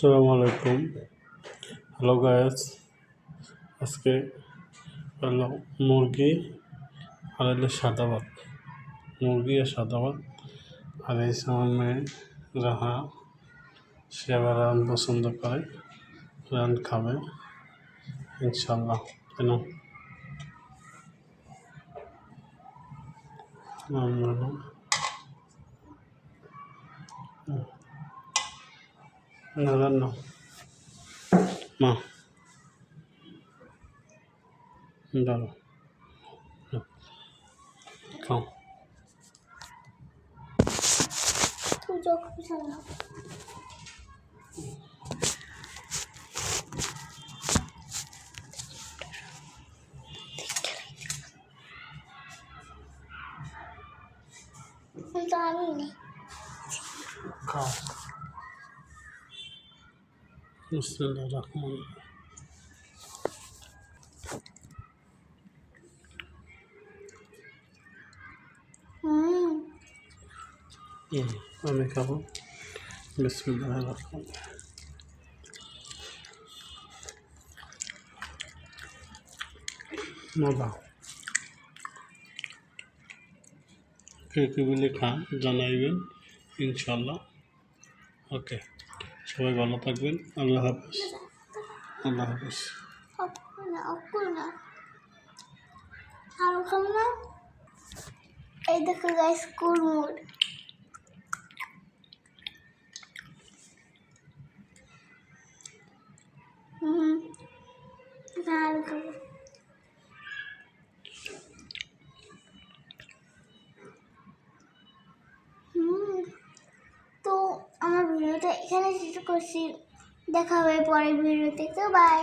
আসসালামু আলাইকুম। Hello guys, আজকে হলো মুরগি আর হলো সাদা ভাত। মুরগি আর সাদা ভাত। আর এই সময় মেয়ে রাহা সে আবার রান পছন্দ করে, রান খাবে ইনশাল্লাহ। কেন না রান্না মা দাঁড়ো খাও। খাও। বিসমিল্লাহির রহমানির রহিম। আমি খাবো। বিসমিল্লাহির রহমানির রহিম। মজা কে বলে খান জানাইবেন ইনশাল্লাহ। ওকে, সবাই ভালো থাকবেন। আল্লাহ হাফেজ। আল্লাহ হাফেজ। এই দেখো গাইস কুড়মুড় তো আমার ভিডিওটা এখানে শেষ করছি। দেখা হবে পরের ভিডিওতে। তো বাই।